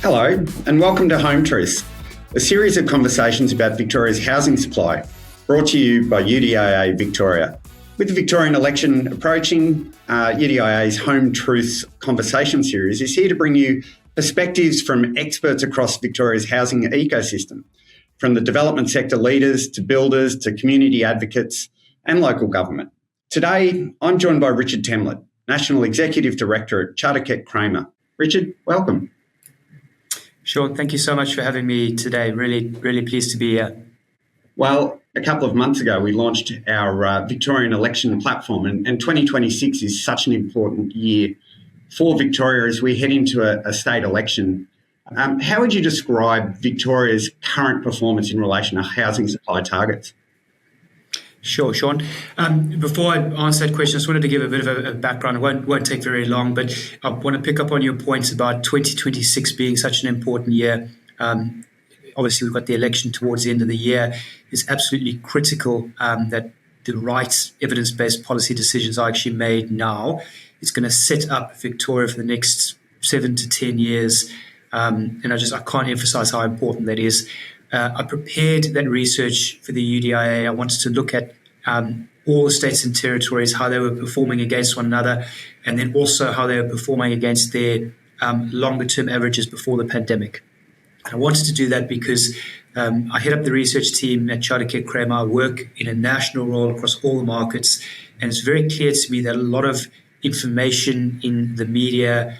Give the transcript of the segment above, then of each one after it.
Hello and welcome to Home Truths, a series of conversations about Victoria's housing supply, brought to you by UDIA Victoria. With the Victorian election approaching, UDIA's Home Truths conversation series is here to bring you perspectives from experts across Victoria's housing ecosystem, from the development sector leaders to builders to community advocates and local government. Today, I'm joined by Richard Temlett, National Executive Director at Charter Keck Cramer. Richard, welcome. Sean, thank you so much for having me today. Really pleased to be here. Well, a couple of months ago, we launched our Victorian Election platform, and 2026 is such an important year for Victoria as we head into a state election. How would you describe Victoria's current performance in relation to housing supply targets? Sure, Sean. Before I answer that question, I just wanted to give a bit of a background. It won't take very long, but I want to pick up on your points about 2026 being such an important year. Obviously, we've got the election towards the end of the year. It's absolutely critical that the right evidence-based policy decisions are actually made now. It's going to set up Victoria for the next 7 to 10 years. And I can't emphasize how important that is. I prepared that research for the UDIA. I wanted to look at all the states and territories, how they were performing against one another, and then also how they were performing against their longer-term averages before the pandemic. And I wanted to do that because I head up the research team at Charter Keck Cramer. I work in a national role across all the markets, and it's very clear to me that a lot of information in the media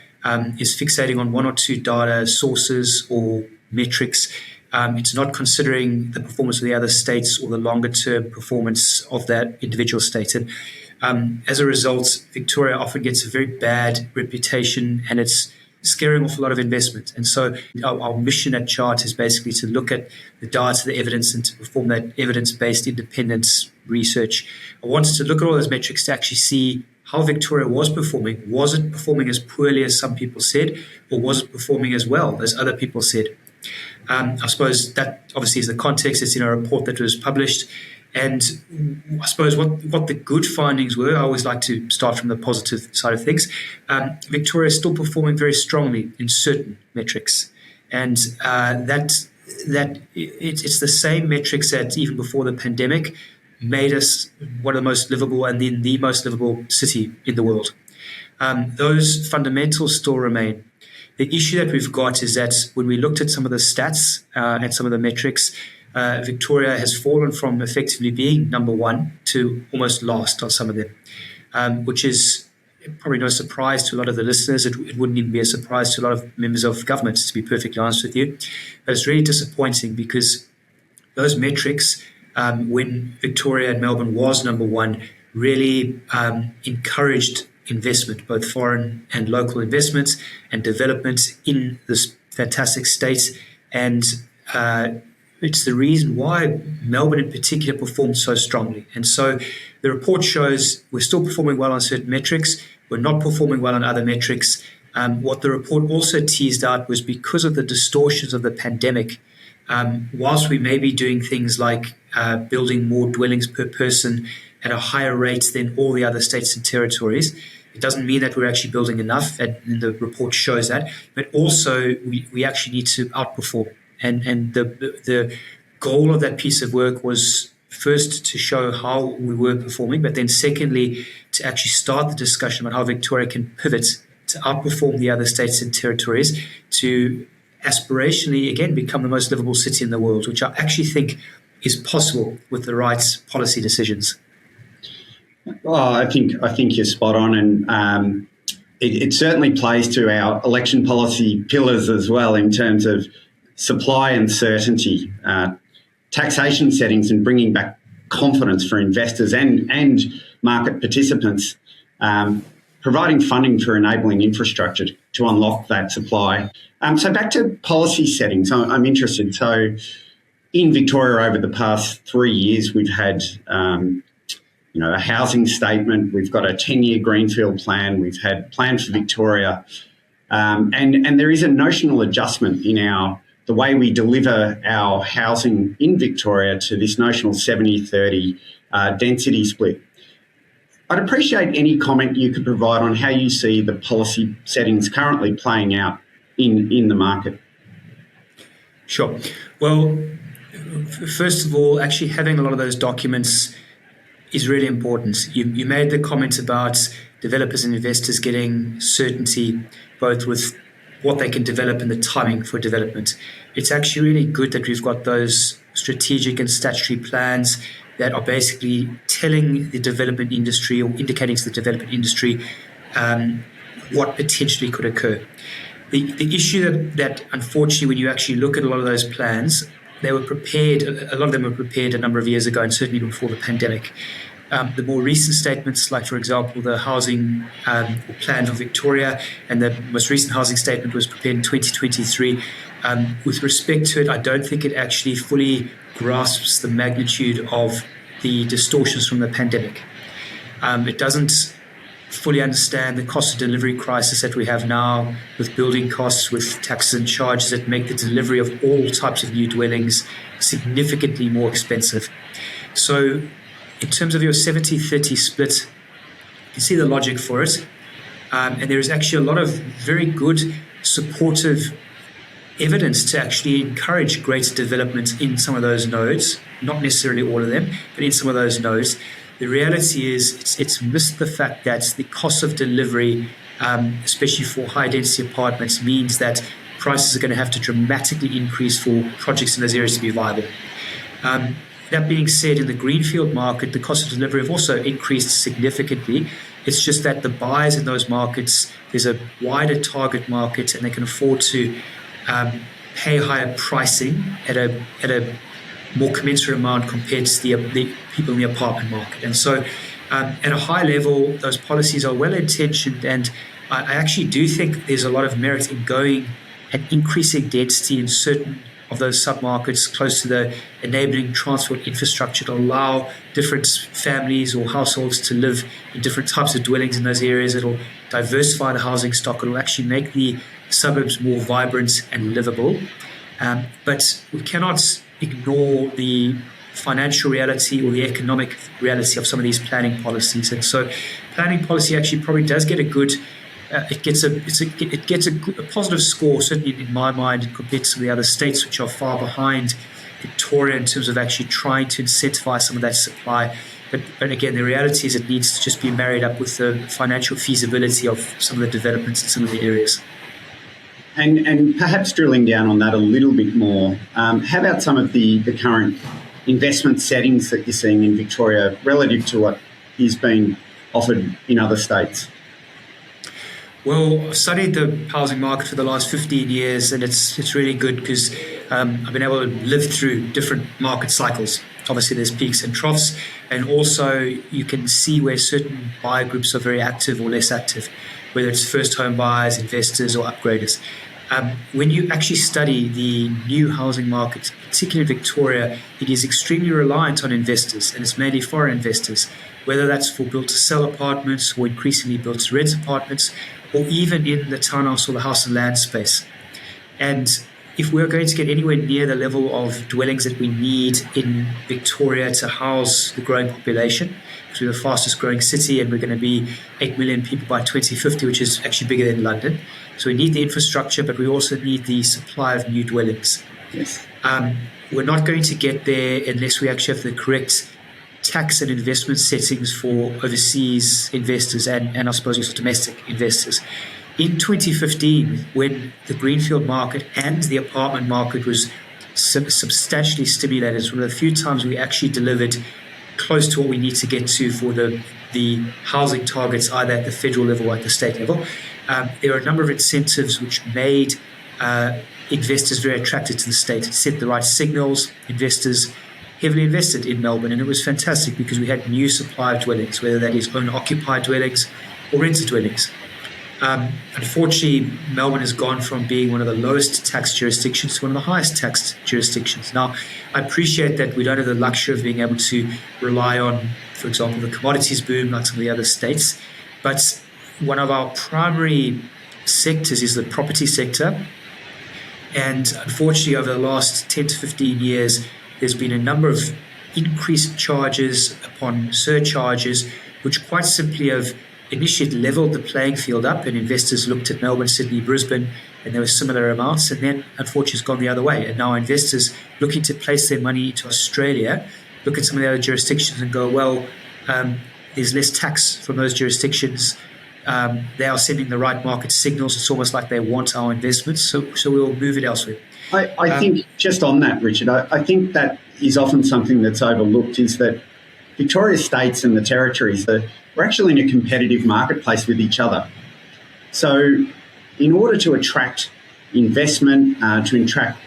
is fixating on one or two data sources or metrics. It's not considering the performance of the other states or the longer-term performance of that individual state. And as a result, Victoria often gets a very bad reputation, and it's scaring off a lot of investment. And so our mission at Chart is basically to look at the data, the evidence, and to perform that evidence-based independent research. I wanted to look at all those metrics to actually see how Victoria was performing. Was it performing as poorly as some people said, or was it performing as well as other people said? I suppose that obviously is the context. It's in a report that was published. And I suppose what the good findings were, I always like to start from the positive side of things. Victoria is still performing very strongly in certain metrics. And that it's the same metrics that even before the pandemic made us one of the most livable and then the most livable city in the world. Those fundamentals still remain. The issue that we've got is that when we looked at some of the stats and some of the metrics, Victoria has fallen from effectively being number one to almost last on some of them, which is probably no surprise to a lot of the listeners. It wouldn't even be a surprise to a lot of members of government, to be perfectly honest with you. But it's really disappointing because those metrics, when Victoria and Melbourne was number one, really encouraged investment, both foreign and local investments and development in this fantastic state. And it's the reason why Melbourne in particular performed so strongly. And so the report shows we're still performing well on certain metrics. We're not performing well on other metrics. What the report also teased out was because of the distortions of the pandemic, whilst we may be doing things like building more dwellings per person at a higher rate than all the other states and territories, it doesn't mean that we're actually building enough, and the report shows that. But also, we actually need to outperform. And the goal of that piece of work was first to show how we were performing, but then secondly, to actually start the discussion about how Victoria can pivot to outperform the other states and territories to aspirationally, again, become the most livable city in the world, which I actually think is possible with the right policy decisions. Well, I think you're spot on, and it certainly plays to our election policy pillars as well in terms of supply and certainty, taxation settings, and bringing back confidence for investors and market participants, providing funding for enabling infrastructure to unlock that supply. So back to policy settings, I'm interested. So in Victoria over the past 3 years, we've had a housing statement, we've got a 10-year greenfield plan, we've had Plan for Victoria, and there is a notional adjustment in the way we deliver our housing in Victoria to this notional 70-30 density split. I'd appreciate any comment you could provide on how you see the policy settings currently playing out in the market. Sure. Well, first of all, actually having a lot of those documents is really important. You made the comment about developers and investors getting certainty both with what they can develop and the timing for development. It's actually really good that we've got those strategic and statutory plans that are basically telling the development industry or indicating to the development industry what potentially could occur. The issue that unfortunately, when you actually look at a lot of those plans, they were prepared, a lot of them were prepared a number of years ago and certainly before the pandemic. The more recent statements, like, for example, the housing plan of Victoria, and the most recent housing statement was prepared in 2023. With respect to it, I don't think it actually fully grasps the magnitude of the distortions from the pandemic. It doesn't fully understand the cost of delivery crisis that we have now, with building costs, with taxes and charges that make the delivery of all types of new dwellings significantly more expensive. So in terms of your 70-30 split, you can see the logic for it. And there is actually a lot of very good supportive evidence to actually encourage greater development in some of those nodes, not necessarily all of them, but in some of those nodes. The reality is it's missed the fact that the cost of delivery, especially for high-density apartments, means that prices are going to have to dramatically increase for projects in those areas to be viable. That being said, in the greenfield market, the cost of delivery have also increased significantly. It's just that the buyers in those markets, there's a wider target market, and they can afford to pay higher pricing at a more commensurate amount compared to the people in the apartment market. And so at a high level, those policies are well-intentioned, and I actually do think there's a lot of merit in going and increasing density in certain of those submarkets close to the enabling transport infrastructure to allow different families or households to live in different types of dwellings in those areas. It'll diversify the housing stock. It'll actually make the suburbs more vibrant and livable. But we cannot ignore the financial reality or the economic reality of some of these planning policies. And so planning policy actually probably does get a good it gets a positive score, certainly in my mind, compared to some of the other states which are far behind Victoria in terms of actually trying to incentivize some of that supply. But again, the reality is it needs to just be married up with the financial feasibility of some of the developments in some of the areas. And perhaps drilling down on that a little bit more, how about some of the current investment settings that you're seeing in Victoria relative to what is being offered in other states? Well, I've studied the housing market for the last 15 years, and it's really good because I've been able to live through different market cycles. Obviously, there's peaks and troughs, and also you can see where certain buyer groups are very active or less active, whether it's first home buyers, investors, or upgraders. When you actually study the new housing market, particularly in Victoria, it is extremely reliant on investors, and it's mainly foreign investors, whether that's for built-to-sell apartments or increasingly built-to-rent apartments, or even in the townhouse or the house and land space. And if we're going to get anywhere near the level of dwellings that we need in Victoria to house the growing population, because we're the fastest growing city and we're going to be 8 million people by 2050, which is actually bigger than London. So we need the infrastructure, but we also need the supply of new dwellings. Yes. We're not going to get there unless we actually have the correct tax and investment settings for overseas investors and I suppose also domestic investors. In 2015, when the greenfield market and the apartment market was substantially stimulated, it's one of the few times we actually delivered close to what we need to get to for the housing targets, either at the federal level or at the state level. There are a number of incentives which made investors very attracted to the state. It sent the right signals. Investors heavily invested in Melbourne, and it was fantastic because we had new supply of dwellings, whether that is owner-occupied dwellings or rented dwellings. Unfortunately, Melbourne has gone from being one of the lowest tax jurisdictions to one of the highest taxed jurisdictions. Now, I appreciate that we don't have the luxury of being able to rely on, for example, the commodities boom like some of the other states, but one of our primary sectors is the property sector. And unfortunately, over the last 10 to 15 years, there's been a number of increased charges upon surcharges, which quite simply have initially leveled the playing field up, and investors looked at Melbourne, Sydney, Brisbane and there were similar amounts, and then unfortunately it's gone the other way. And now investors looking to place their money into Australia look at some of the other jurisdictions and go, well, there's less tax from those jurisdictions. They are sending the right market signals. It's almost like they want our investments, so we'll move it elsewhere. I think just on that, Richard, I think that is often something that's overlooked, is that Victoria states and the territories, we're actually in a competitive marketplace with each other. So in order to attract investment, to attract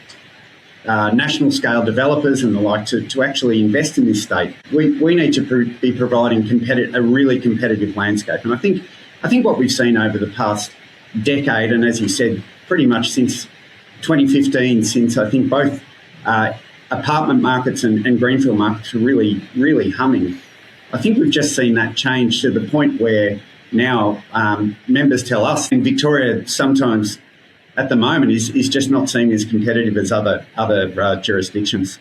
national scale developers and the like to actually invest in this state, we need to be providing a really competitive landscape. And I think what we've seen over the past decade, and as you said, pretty much since 2015, since I think both apartment markets and greenfield markets are really, really humming, I think we've just seen that change to the point where now members tell us in Victoria sometimes at the moment is just not seen as competitive as other jurisdictions.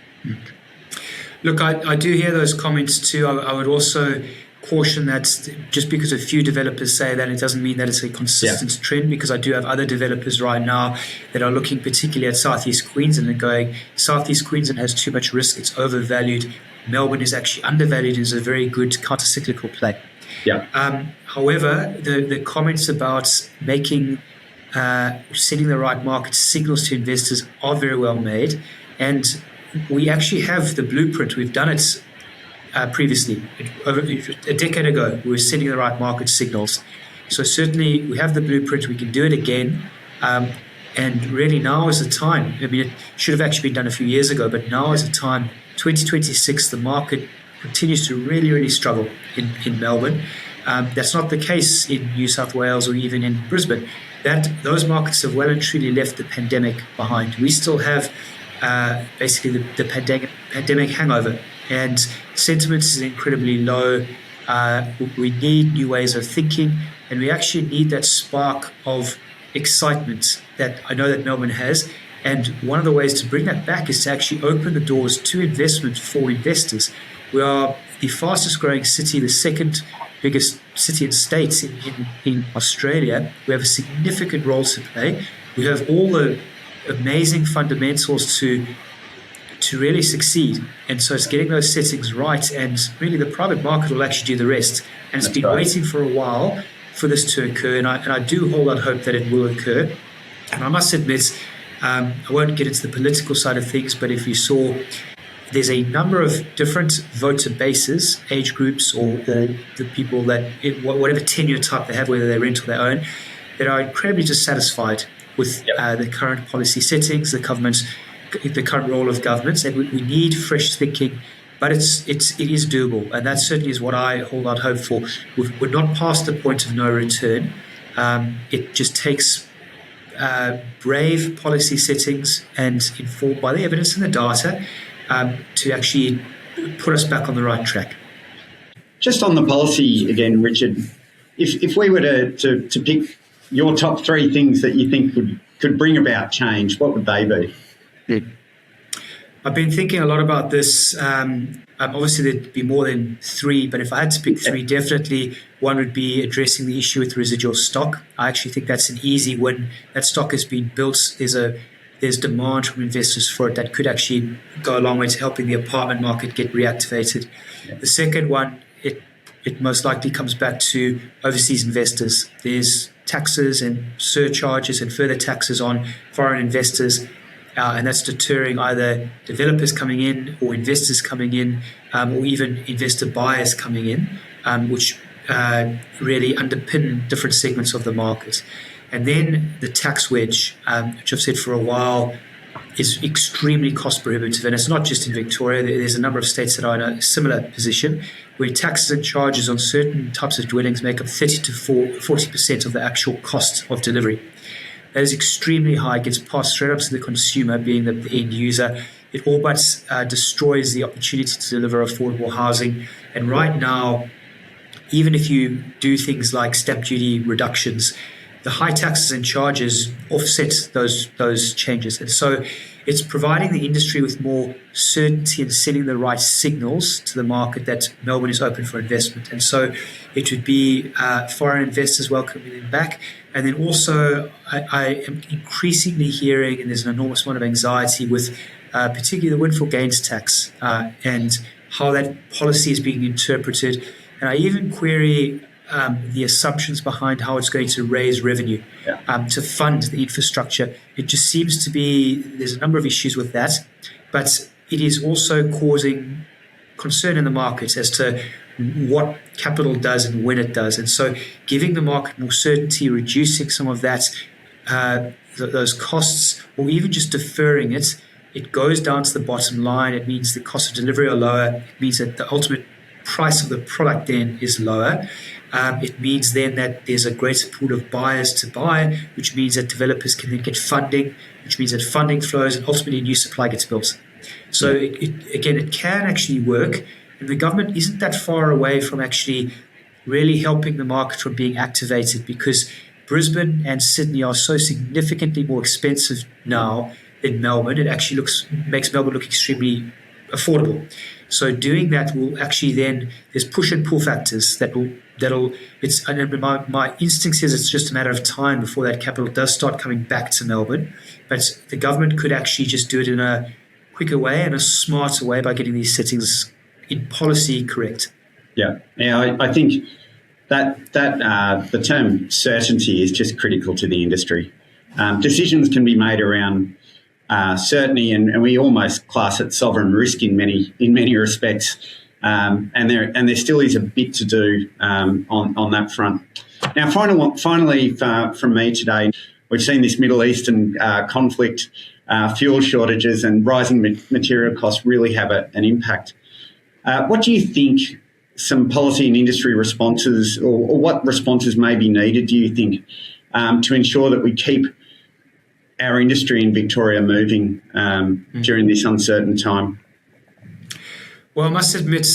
Look, I do hear those comments too. I would also caution that just because a few developers say that, it doesn't mean that it's a consistent trend, because I do have other developers right now that are looking particularly at Southeast Queensland and going, Southeast Queensland has too much risk, it's overvalued. Melbourne is actually undervalued, is a very good counter-cyclical play. Yeah. However, the comments about sending the right market signals to investors are very well made, and we actually have the blueprint. We've done it previously. Over a decade ago, we were sending the right market signals. So certainly we have the blueprint. We can do it again. And really now is the time. I mean, it should have actually been done a few years ago, but now is the time. 2026, the market continues to really, really struggle in Melbourne. That's not the case in New South Wales or even in Brisbane. Those markets have well and truly left the pandemic behind. We still have basically the pandemic hangover, and sentiment is incredibly low. We need new ways of thinking, and we actually need that spark of excitement that I know that Melbourne has. And one of the ways to bring that back is to actually open the doors to investment for investors. We are the fastest growing city, the second biggest city and state in Australia. We have a significant role to play. We have all the amazing fundamentals to really succeed. And so it's getting those settings right, and really the private market will actually do the rest. And it's been waiting for a while for this to occur, and I do hold out hope that it will occur. And I must admit, I won't get into the political side of things, but if you saw, there's a number of different voter bases, age groups, or the people that, whatever tenure type they have, whether they rent or they own, that are incredibly dissatisfied with the current policy settings, the current role of governments, and we need fresh thinking. But it is doable, and that certainly is what I hold out hope for. We're not past the point of no return. It just takes brave policy settings and informed by the evidence and the data to actually put us back on the right track. Just on the policy again, Richard, if we were to pick your top three things that you think could bring about change, what would they be? Yeah. I've been thinking a lot about this. Obviously, there'd be more than three, but if I had to pick three, definitely one would be addressing the issue with residual stock. I actually think that's an easy win. That stock has been built. There's demand from investors for it that could actually go a long way to helping the apartment market get reactivated. Yeah. The second one, it most likely comes back to overseas investors. There's taxes and surcharges and further taxes on foreign investors. And that's deterring either developers coming in or investors coming in, or even investor buyers coming in, which really underpin different segments of the market. And then the tax wedge, which I've said for a while, is extremely cost prohibitive. And it's not just in Victoria. There's a number of states that are in a similar position, where taxes and charges on certain types of dwellings make up 30 to 40% of the actual cost of delivery. That is extremely high, gets passed straight up to the consumer, being the end user. It all but destroys the opportunity to deliver affordable housing. And right now, even if you do things like stamp duty reductions, the high taxes and charges offset those changes. And so it's providing the industry with more certainty and sending the right signals to the market that Melbourne is open for investment. And so it would be foreign investors welcoming them back. And then also I am increasingly hearing, and there's an enormous amount of anxiety with particularly the windfall gains tax and how that policy is being interpreted. And I even query the assumptions behind how it's going to raise revenue to fund the infrastructure. It just seems to be there's a number of issues with that, but it is also causing concern in the markets as to what capital does and when it does. And so giving the market more certainty, reducing some of that, those costs, or even just deferring it, it goes down to the bottom line. It means the cost of delivery are lower. It means that the ultimate price of the product then is lower. It means then that there's a greater pool of buyers to buy, which means that developers can then get funding, which means that funding flows and ultimately new supply gets built. So it can actually work. And the government isn't that far away from actually really helping the market from being activated, because Brisbane and Sydney are so significantly more expensive now than Melbourne. It actually makes Melbourne look extremely affordable. So doing that will actually then, there's push and pull factors my instinct says it's just a matter of time before that capital does start coming back to Melbourne. But the government could actually just do it in a quicker way and a smarter way by getting these settings in policy correct. Yeah, I think that the term certainty is just critical to the industry. Decisions can be made around certainty, and we almost class it sovereign risk in many respects. And there still is a bit to do on that front. Now, finally, from me today, we've seen this Middle Eastern conflict, fuel shortages, and rising material costs really have an impact. What do you think some policy and industry responses, or what responses may be needed, do you think, to ensure that we keep our industry in Victoria moving during this uncertain time? Well, I must admit,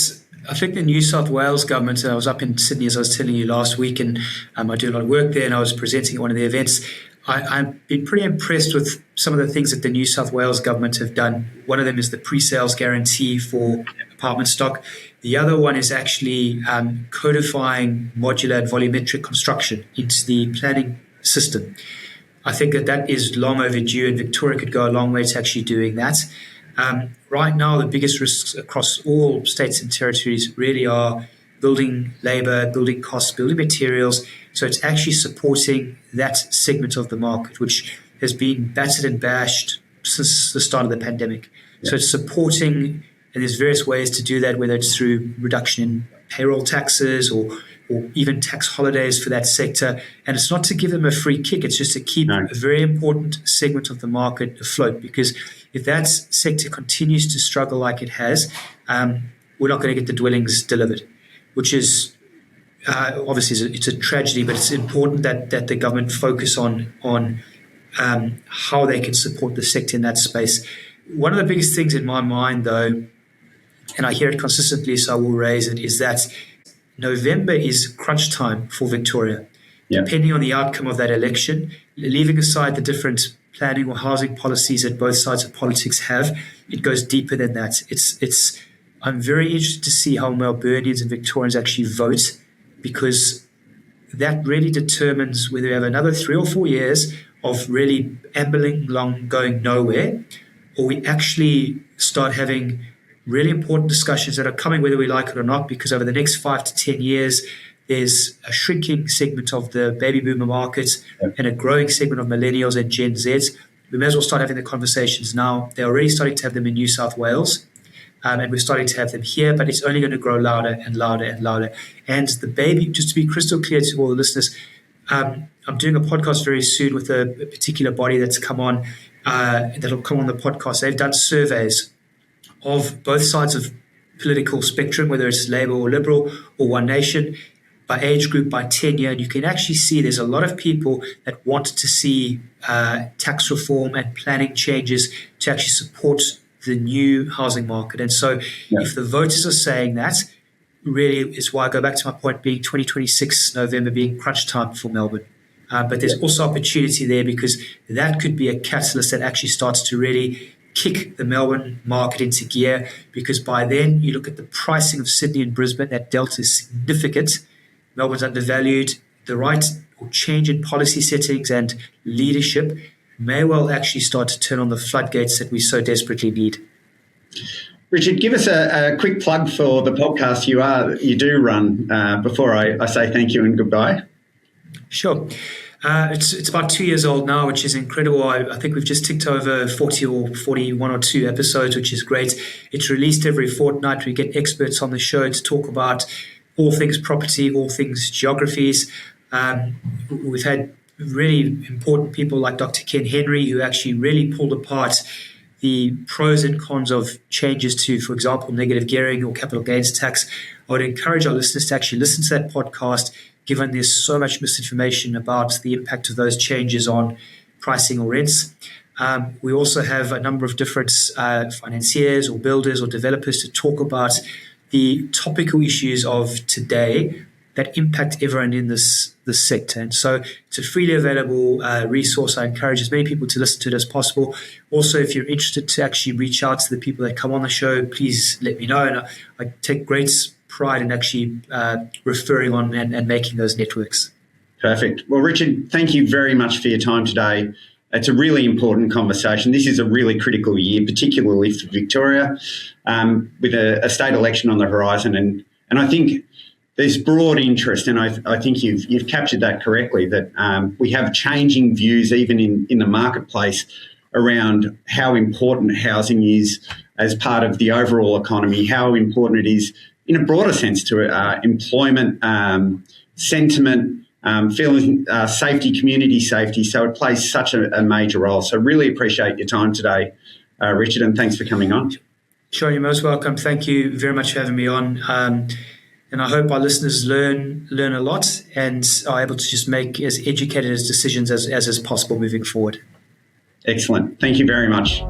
I think the New South Wales government, I was up in Sydney, as I was telling you last week, and I do a lot of work there, and I was presenting at one of the events. I've been pretty impressed with some of the things that the New South Wales government have done. One of them is the pre-sales guarantee for apartment stock. The other one is actually codifying modular and volumetric construction into the planning system. I think that is long overdue, and Victoria could go a long way to actually doing that. Right now, the biggest risks across all states and territories really are building labour, building costs, building materials. So it's actually supporting that segment of the market, which has been battered and bashed since the start of the pandemic. Yeah. So it's supporting, and there's various ways to do that, whether it's through reduction in payroll taxes or even tax holidays for that sector. And it's not to give them a free kick, it's just to keep a very important segment of the market afloat, because if that sector continues to struggle like it has, we're not going to get the dwellings delivered, which is obviously it's a tragedy, but it's important that the government focus on how they can support the sector in that space. One of the biggest things in my mind, though, and I hear it consistently, so I will raise it, is that November is crunch time for Victoria. Yeah. Depending on the outcome of that election, leaving aside the different planning or housing policies that both sides of politics have, it goes deeper than that. I'm very interested to see how Melburnians and Victorians actually vote, because that really determines whether we have another 3 or 4 years of really ambling along, going nowhere, or we actually start having really important discussions that are coming whether we like it or not, because over the next 5 to 10 years, there's a shrinking segment of the baby boomer market and a growing segment of millennials and Gen Zs. We may as well start having the conversations now. They're already starting to have them in New South Wales, and we're starting to have them here, but it's only going to grow louder and louder and louder. And the baby, just to be crystal clear to all the listeners, I'm doing a podcast very soon with a particular body that's come on, that'll come on the podcast. They've done surveys of both sides of political spectrum, whether it's Labour or Liberal or One Nation, by age group, by tenure. And you can actually see there's a lot of people that want to see tax reform and planning changes to actually support the new housing market. And so if the voters are saying that, really is why I go back to my point being 2026 November being crunch time for Melbourne. But there's also opportunity there, because that could be a catalyst that actually starts to really kick the Melbourne market into gear, because by then you look at the pricing of Sydney and Brisbane, that delta is significant. Melbourne's undervalued. The right or change in policy settings and leadership may well actually start to turn on the floodgates that we so desperately need. Richard, give us a quick plug for the podcast you do run before I say thank you and goodbye. Sure. It's about 2 years old now, which is incredible. I think we've just ticked over 40 or 41 or 2 episodes, which is great. It's released every fortnight. We get experts on the show to talk about all things property, all things geographies. We've had really important people like Dr. Ken Henry, who actually really pulled apart the pros and cons of changes to, for example, negative gearing or capital gains tax. I would encourage our listeners to actually listen to that podcast, given there's so much misinformation about the impact of those changes on pricing or rents. We also have a number of different financiers or builders or developers to talk about the topical issues of today that impact everyone in this sector. And so it's a freely available resource. I encourage as many people to listen to it as possible. Also, if you're interested to actually reach out to the people that come on the show, please let me know. And I take great pride in actually referring on and making those networks. Perfect. Well, Richard, thank you very much for your time today. It's a really important conversation. This is a really critical year, particularly for Victoria, with a state election on the horizon. And I think there's broad interest, and I think you've captured that correctly, that we have changing views even in the marketplace around how important housing is as part of the overall economy, how important it is in a broader sense to employment, sentiment, feeling safety, community safety. So it plays such a major role. So really appreciate your time today, Richard, and thanks for coming on. Sure, you're most welcome. Thank you very much for having me on. And I hope our listeners learn a lot and are able to just make as educated as decisions as possible moving forward. Excellent. Thank you very much.